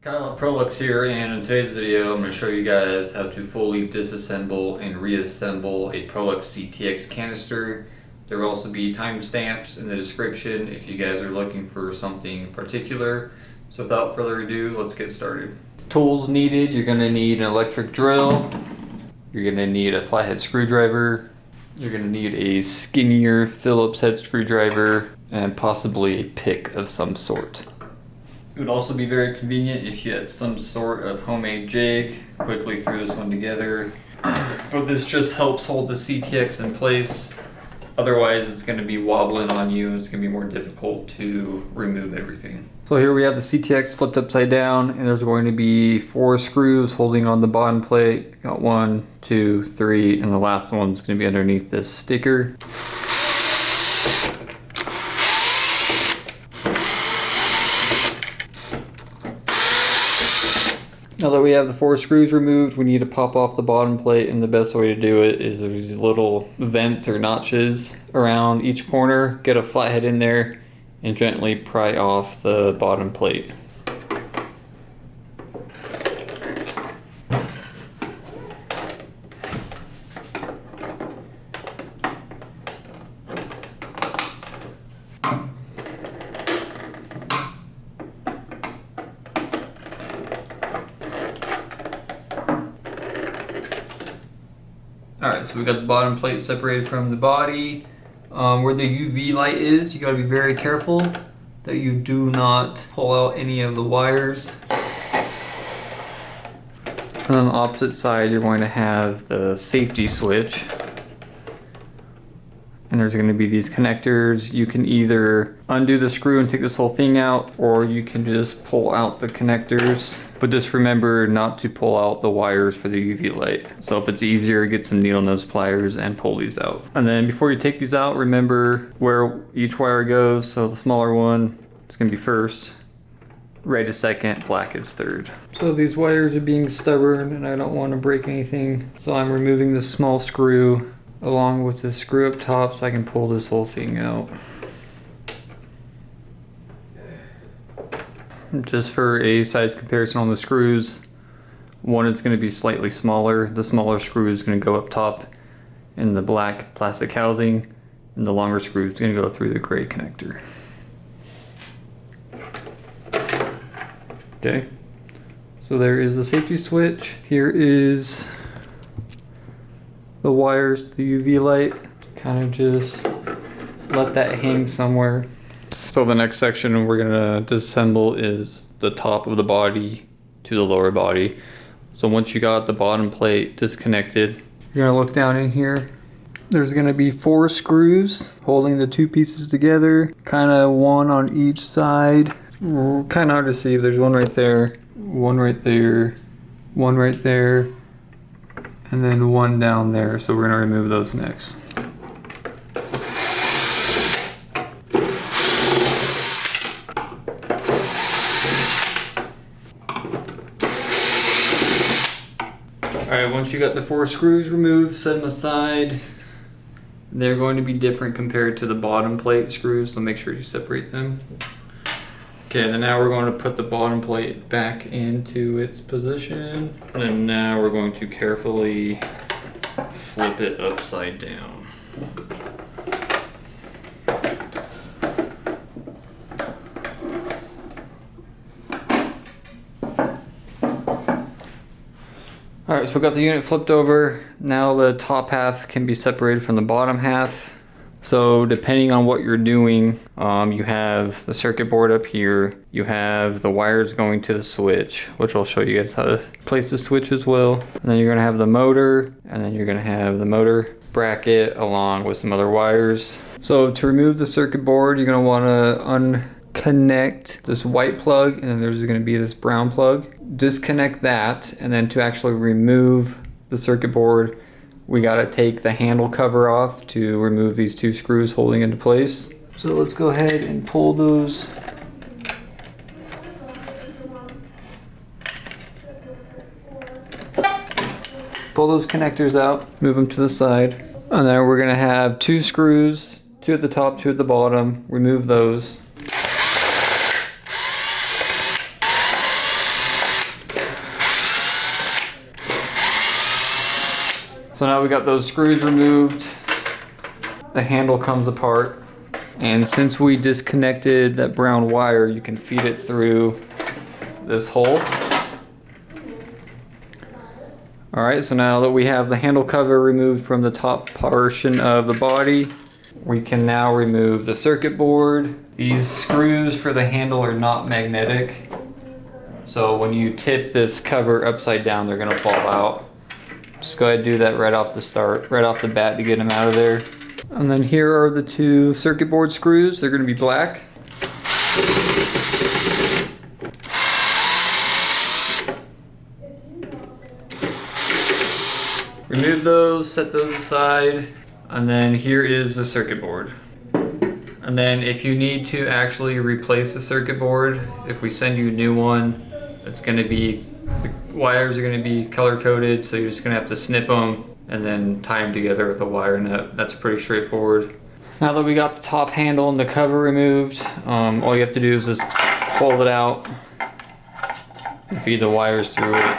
Kyle Prolux here, and in today's video I'm going to show you guys how to fully disassemble and reassemble a Prolux CTX canister. There will also be timestamps in the description if you guys are looking for something particular. So without further ado, let's get started. Tools needed: you're going to need an electric drill, you're going to need a flathead screwdriver, you're going to need a skinnier Phillips head screwdriver, and possibly a pick of some sort. It would also be very convenient if you had some sort of homemade jig. Quickly threw this one together. But this just helps hold the CTX in place. Otherwise it's going to be wobbling on you and it's going to be more difficult to remove everything. So here we have the CTX flipped upside down, and there's going to be 4 screws holding on the bottom plate. Got 1, 2, 3, and the last one's going to be underneath this sticker. Now that we have the 4 screws removed, we need to pop off the bottom plate, and the best way to do it is there's these little vents or notches around each corner. Get a flathead in there and gently pry off the bottom plate. Alright, so we got the bottom plate separated from the body. Where the UV light is, you gotta be very careful that you do not pull out any of the wires. And on the opposite side, you're going to have the safety switch. And there's going to be these connectors. You can either undo the screw and take this whole thing out, or you can just pull out the connectors. But just remember not to pull out the wires for the UV light. So if it's easier, get some needle nose pliers and pull these out. And then before you take these out, remember where each wire goes. So the smaller one is going to be first, red is second, black is third. So these wires are being stubborn and I don't want to break anything. So I'm removing the small screw along with the screw up top so I can pull this whole thing out. Just for a size comparison on the screws, one is going to be slightly smaller. The smaller screw is going to go up top in the black plastic housing, and the longer screw is going to go through the gray connector. Okay, so there is the safety switch. Here is the wires to the UV light. Kind of just let that hang somewhere. So the next section we're gonna disassemble is the top of the body to the lower body. So once you got the bottom plate disconnected, you're gonna look down in here. There's gonna be 4 screws holding the 2 pieces together, kind of one on each side. Kind of hard to see. There's one right there, one right there, one right there, and then one down there. So we're gonna remove those next. Alright, once you got the 4 screws removed, set them aside. They're going to be different compared to the bottom plate screws, so make sure you separate them. Okay, then now we're going to put the bottom plate back into its position. And then now we're going to carefully flip it upside down. Alright, so we got the unit flipped over. Now the top half can be separated from the bottom half. So depending on what you're doing, you have the circuit board up here. You have the wires going to the switch, which I'll show you guys how to place the switch as well. And then you're going to have the motor, and then you're going to have the motor bracket along with some other wires. So to remove the circuit board, you're going to want to unconnect this white plug, and then there's going to be this brown plug. Disconnect that, and then to actually remove the circuit board, we got to take the handle cover off to remove these 2 screws holding into place. So let's go ahead and pull those. Pull those connectors out, move them to the side. And then we're going to have 2 screws, 2 at the top, 2 at the bottom. Remove those. So now we got those screws removed. The handle comes apart. And since we disconnected that brown wire, you can feed it through this hole. All right, so now that we have the handle cover removed from the top portion of the body, we can now remove the circuit board. These screws for the handle are not magnetic. So when you tip this cover upside down, they're gonna fall out. Just go ahead and do that right off the bat to get them out of there. And then here are the two circuit board screws. They're gonna be black. Remove those, set those aside, and then here is the circuit board. And then if you need to actually replace the circuit board, if we send you a new one, it's gonna be, the wires are gonna be color coded, so you're just gonna have to snip them and then tie them together with a wire nut. That's pretty straightforward. Now that we got the top handle and the cover removed, all you have to do is just fold it out and feed the wires through it.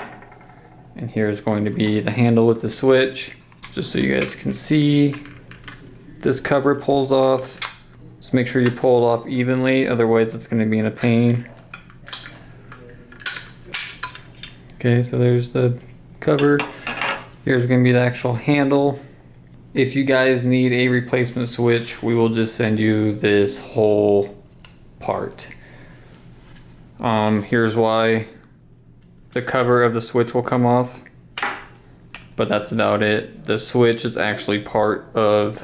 And here's going to be the handle with the switch. Just so you guys can see, this cover pulls off. Just make sure you pull it off evenly, otherwise it's going to be in a pain. Okay, so there's the cover. Here's going to be the actual handle. If you guys need a replacement switch, we will just send you this whole part. Here's why. The cover of the switch will come off, but that's about it. The switch is actually part of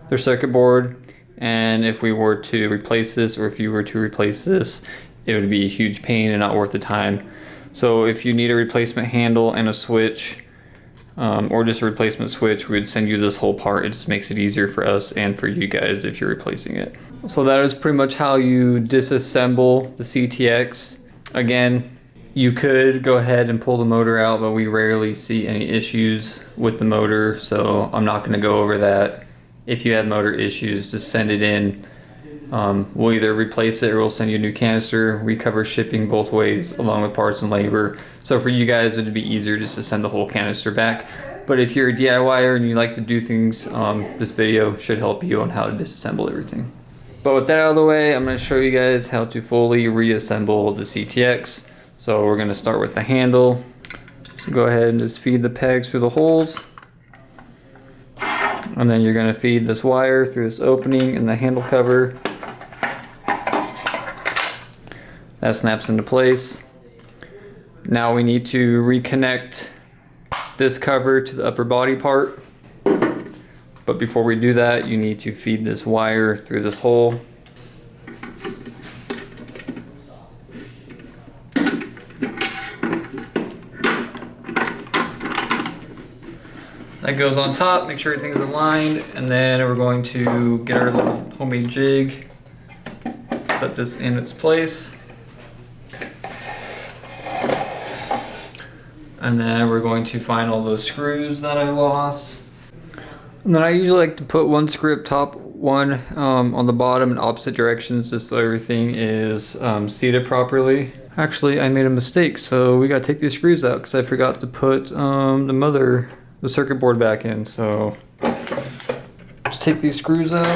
their circuit board, and if we were to replace this, or if you were to replace this, it would be a huge pain and not worth the time. So if you need a replacement handle and a switch, or just a replacement switch, we would send you this whole part. It just makes it easier for us and for you guys if you're replacing it. So that is pretty much how you disassemble the CTX. Again, you could go ahead and pull the motor out, but we rarely see any issues with the motor, so I'm not going to go over that. If you have motor issues, just send it in. We'll either replace it or we'll send you a new canister. We cover shipping both ways along with parts and labor. So for you guys, it'd be easier just to send the whole canister back. But if you're a DIYer and you like to do things, this video should help you on how to disassemble everything. But with that out of the way, I'm going to show you guys how to fully reassemble the CTX. So we're going to start with the handle. So go ahead and just feed the pegs through the holes. And then you're going to feed this wire through this opening in the handle cover. That snaps into place. Now we need to reconnect this cover to the upper body part. But before we do that, you need to feed this wire through this hole. That goes on top, make sure everything's aligned, and then we're going to get our little homemade jig, set this in its place. And then we're going to find all those screws that I lost. And then I usually like to put one screw up top, one on the bottom in opposite directions, just so everything is seated properly. Actually, I made a mistake, so we gotta take these screws out because I forgot to put the circuit board back in. So just take these screws out.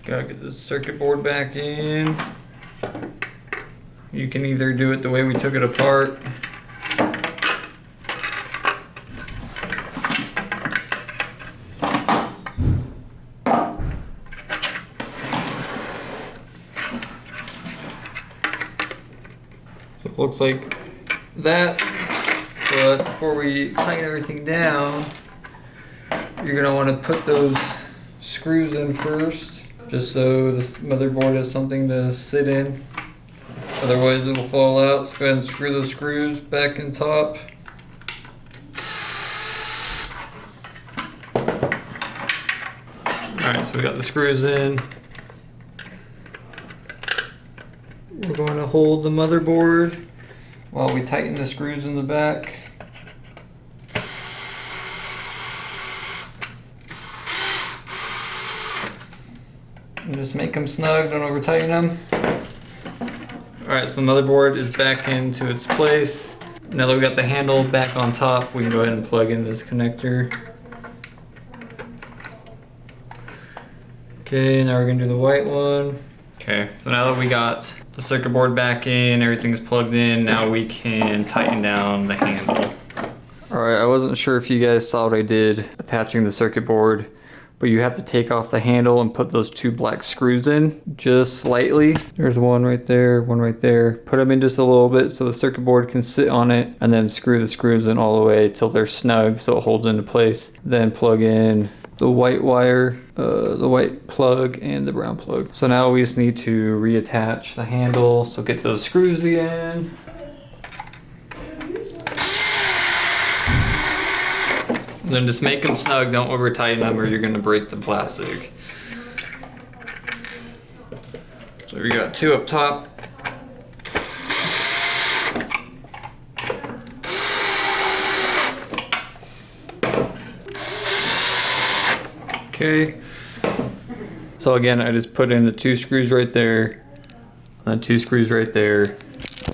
Gotta get the circuit board back in. You can either do it the way we took it apart, so it looks like that. But before we tighten everything down, you're gonna want to put those screws in first, just so this motherboard has something to sit in. Otherwise it'll fall out. So go ahead and screw those screws back in top. Alright, so we got the screws in. We're going to hold the motherboard while we tighten the screws in the back. And just make them snug, don't over tighten them. Alright, so the motherboard is back into its place. Now that we got the handle back on top, we can go ahead and plug in this connector. Okay, now we're gonna do the white one. Okay, so now that we got the circuit board back in, everything's plugged in, now we can tighten down the handle. Alright, I wasn't sure if you guys saw what I did attaching the circuit board, but you have to take off the handle and put those 2 black screws in just slightly. There's one right there, one right there. Put them in just a little bit so the circuit board can sit on it, and then screw the screws in all the way till they're snug so it holds into place. Then plug in the white wire, the white plug and the brown plug. So now we just need to reattach the handle. So get those screws in. And then just make them snug, don't over tighten them or you're gonna break the plastic. So we got 2 up top. Okay. So again, I just put in the 2 screws right there, and then 2 screws right there.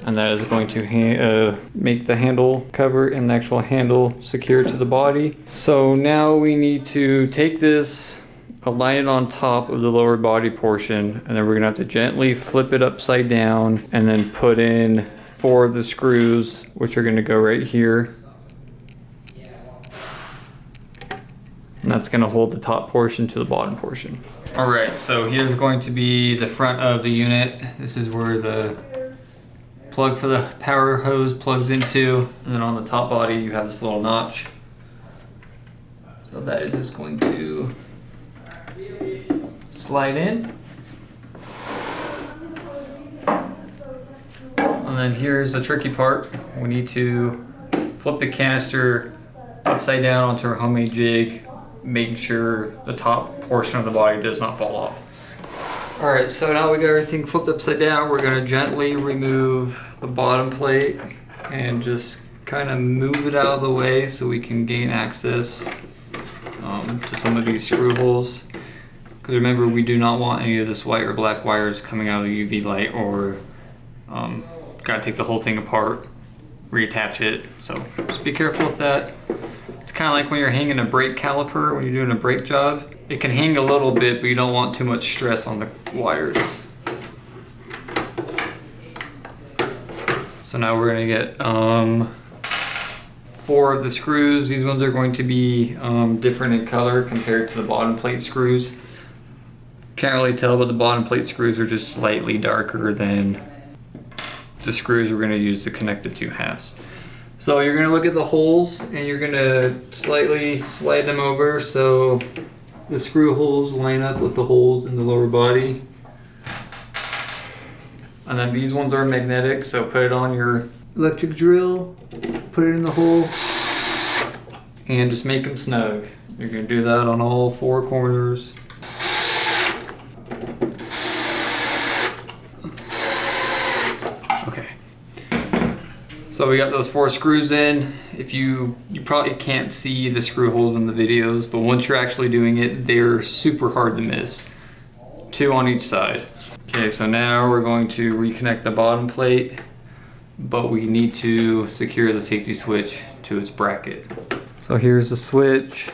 And that is going to make the handle cover and the actual handle secure to the body. So now we need to take this, align it on top of the lower body portion, and then we're gonna have to gently flip it upside down and then put in 4 of the screws, which are gonna go right here. And that's gonna hold the top portion to the bottom portion. All right, so here's going to be the front of the unit. This is where the plug for the power hose plugs into, and then on the top body you have this little notch. So that is just going to slide in. And then here's the tricky part. We need to flip the canister upside down onto our homemade jig, making sure the top portion of the body does not fall off. Alright, so now we got everything flipped upside down, we're going to gently remove the bottom plate and just kind of move it out of the way so we can gain access to some of these screw holes. Because remember, we do not want any of this white or black wires coming out of the UV light, or gotta take the whole thing apart, reattach it, so just be careful with that. It's kind of like when you're hanging a brake caliper, when you're doing a brake job. It can hang a little bit, but you don't want too much stress on the wires. So now we're gonna get 4 of the screws. These ones are going to be different in color compared to the bottom plate screws. Can't really tell, but the bottom plate screws are just slightly darker than the screws we're gonna use to connect the 2 halves. So you're gonna look at the holes and you're gonna slightly slide them over so the screw holes line up with the holes in the lower body. And then these ones are magnetic, so put it on your electric drill, put it in the hole, and just make them snug. You're gonna do that on all 4 corners. Okay. So we got those 4 screws in. If you probably can't see the screw holes in the videos, but once you're actually doing it, they're super hard to miss. 2 on each side. Okay, so now we're going to reconnect the bottom plate, but we need to secure the safety switch to its bracket. So here's the switch.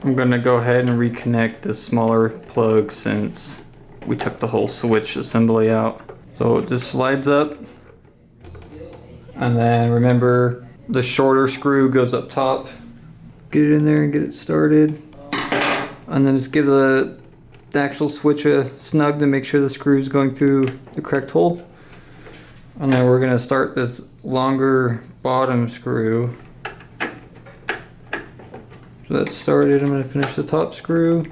I'm gonna go ahead and reconnect the smaller plug since we took the whole switch assembly out. So it just slides up. And then remember, the shorter screw goes up top. Get it in there and get it started. And then just give the actual switch a snug to make sure the screw's going through the correct hole. And then we're gonna start this longer bottom screw. So that's started. I'm gonna finish the top screw.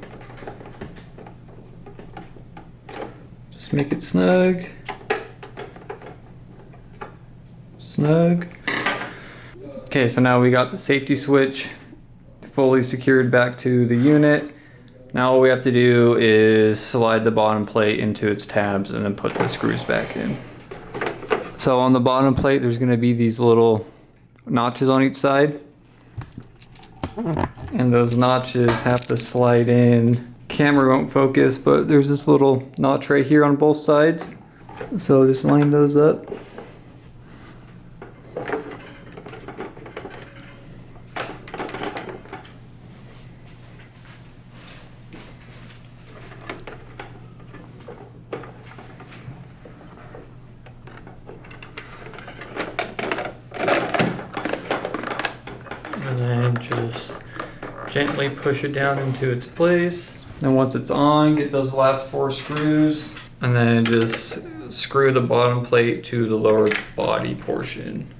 Just make it snug. Snug. Okay, so now we got the safety switch fully secured back to the unit. Now all we have to do is slide the bottom plate into its tabs and then put the screws back in. So on the bottom plate, there's going to be these little notches on each side. And those notches have to slide in. Camera won't focus, but there's this little notch right here on both sides. So just line those up. And then just gently push it down into its place. And once it's on, get those last 4 screws, and then just screw the bottom plate to the lower body portion.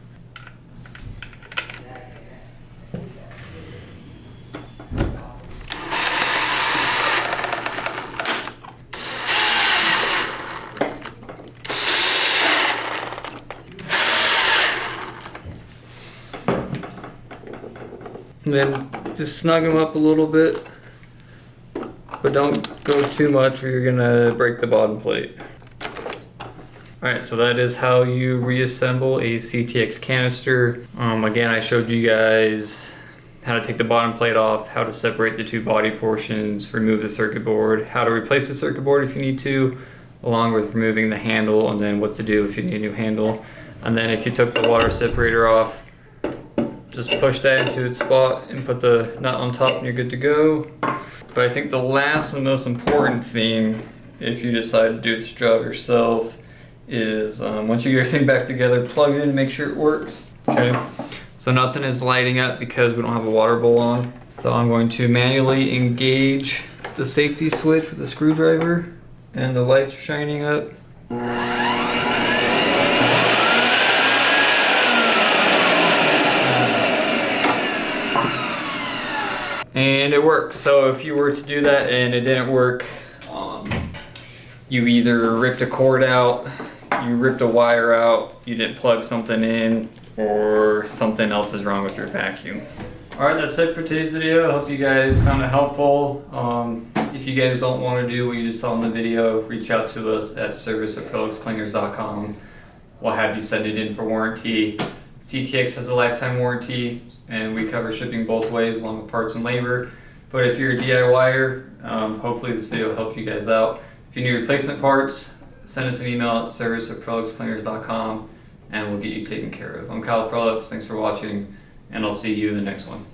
And then just snug them up a little bit, but don't go too much or you're gonna break the bottom plate. Alright, so that is how you reassemble a CTX canister. Again, I showed you guys how to take the bottom plate off, how to separate the 2 body portions, remove the circuit board, how to replace the circuit board if you need to, along with removing the handle, and then what to do if you need a new handle. And then if you took the water separator off, just push that into its spot and put the nut on top and you're good to go. But I think the last and most important thing, if you decide to do this job yourself, is once you get everything back together, plug it in and make sure it works. Okay, so nothing is lighting up because we don't have a water bowl on. So I'm going to manually engage the safety switch with a screwdriver, and the lights are shining up. And it works. So if you were to do that and it didn't work, you either ripped a cord out, you ripped a wire out, you didn't plug something in, or something else is wrong with your vacuum. Alright, that's it for today's video. I hope you guys found it helpful. If you guys don't want to do what you just saw in the video, reach out to us at service@proluxcleaners.com. We'll have you send it in for warranty. CTX has a lifetime warranty, and we cover shipping both ways along with parts and labor. But if you're a DIYer, hopefully this video helped you guys out. If you need replacement parts, send us an email at service@proluxcleaners.com and we'll get you taken care of. I'm Kyle Prolux, thanks for watching, and I'll see you in the next one.